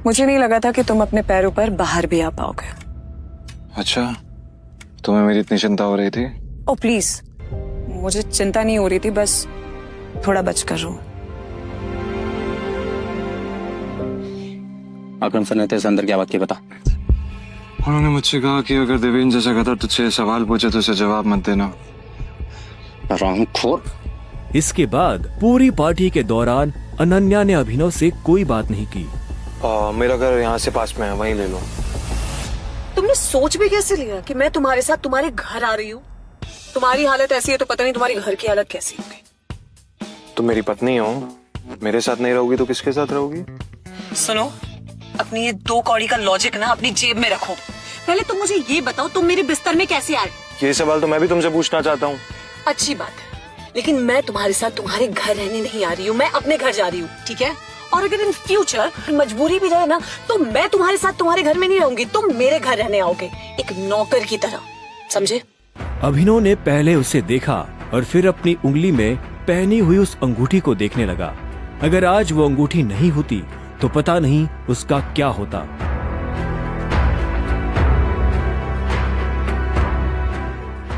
मुझे नहीं लगा था कि तुम अपने पैरों पर बाहर भी आ पाओगे। अच्छा, तुम्हें मेरी इतनी चिंता हो रही थी? ओ प्लीज, मुझे चिंता नहीं हो रही थी, बस थोड़ा बचकर रहो। अकरम सर ने तेरे अंदर क्या बात की बता। उन्होंने मुझसे कहा कि अगर देवेंद्र जैसा कहता तुझसे सवाल पूछे तो उसे जवाब मत देना। रामखोर। इसके बाद पूरी पार्टी के दौरान अनन्या ने अभिनव से कोई बात नहीं की। मेरा घर यहाँ से पास में है, वहीं ले लो। तुमने सोच भी कैसे लिया कि मैं तुम्हारे साथ तुम्हारे घर आ रही हूँ? तुम्हारी हालत ऐसी है तो पता नहीं तुम्हारी घर की हालत कैसी होगी। तुम मेरी पत्नी हो, मेरे साथ नहीं रहोगी तो किसके साथ रहोगी? सुनो, अपनी ये 2 कौड़ी का लॉजिक ना अपनी जेब में रखो। पहले तुम मुझे ये बताओ, तुम मेरे बिस्तर में कैसे आए? ये सवाल तो मैं भी तुमसे पूछना चाहता हूँ। अच्छी बात है, लेकिन मैं तुम्हारे साथ तुम्हारे घर रहने नहीं आ रही हूँ, मैं अपने घर जा रही हूँ, ठीक है? और अगर इन फ्यूचर मजबूरी भी रहे ना, तो मैं तुम्हारे साथ तुम्हारे घर में नहीं रहूंगी, तुम मेरे घर रहने आओगे, एक नौकर की तरह, समझे? अभिनव ने पहले उसे देखा और फिर अपनी उंगली में पहनी हुई उस अंगूठी को देखने लगा। अगर आज वो अंगूठी नहीं होती तो पता नहीं उसका क्या होता।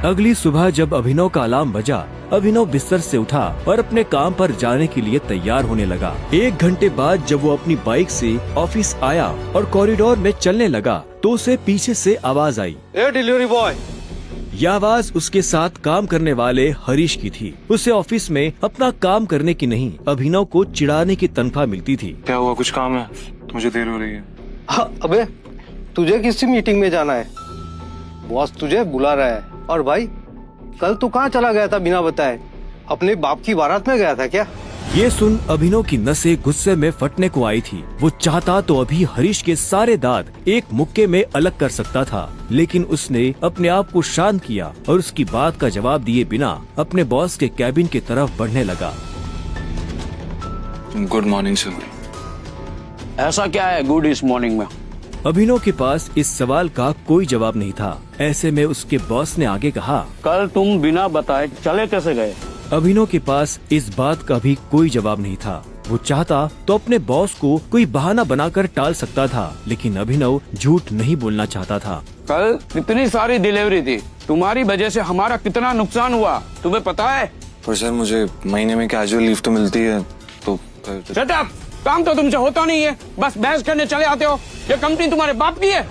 अगली सुबह जब अभिनव का अलार्म बजा, अभिनव बिस्तर से उठा और अपने काम पर जाने के लिए तैयार होने लगा। 1 घंटे बाद जब वो अपनी बाइक से ऑफिस आया और कॉरिडोर में चलने लगा तो उसे पीछे से आवाज आई। A delivery boy. यह आवाज उसके साथ काम करने वाले हरीश की थी। उसे ऑफिस में अपना काम करने की नहीं, अभिनव को चिढ़ाने की तनख्वाह मिलती थी। क्या हुआ, कुछ काम है? मुझे देर हो रही है। हाँ, अबे तुझे किसी मीटिंग में जाना है, बॉस तुझे बुला रहा है। और भाई, कल तू कहाँ चला गया था बिना बताए? अपने बाप की बारात में गया था क्या? ये सुन अभिनव की नसें गुस्से में फटने को आई थी। वो चाहता तो अभी हरीश के सारे दांत एक मुक्के में अलग कर सकता था, लेकिन उसने अपने आप को शांत किया और उसकी बात का जवाब दिए बिना अपने बॉस के कैबिन की तरफ बढ़ने लगा। Good morning sir. ऐसा क्या है गुड इस मॉर्निंग में? अभिनव के पास इस सवाल का कोई जवाब नहीं था। ऐसे में उसके बॉस ने आगे कहा, कल तुम बिना बताए चले कैसे गए? अभिनव के पास इस बात का भी कोई जवाब नहीं था। वो चाहता तो अपने बॉस को कोई बहाना बनाकर टाल सकता था, लेकिन अभिनव झूठ नहीं बोलना चाहता था। कल कितनी सारी डिलीवरी थी, तुम्हारी वजह से हमारा कितना नुकसान हुआ तुम्हें पता है? पर सर मुझे महीने में कैजुअल लीव तो मिलती है, तो शट अप! काम तो तुमसे होता नहीं है, बस बहस करने चले आते हो। ये कंपनी तुम्हारे बाप की है।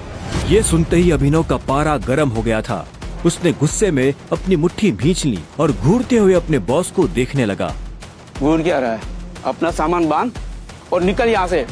ये सुनते ही अभिनव का पारा गर्म हो गया था। उसने गुस्से में अपनी मुट्ठी भींच ली और घूरते हुए अपने बॉस को देखने लगा। घूर क्या रहा है? अपना सामान बांध और निकल यहाँ से।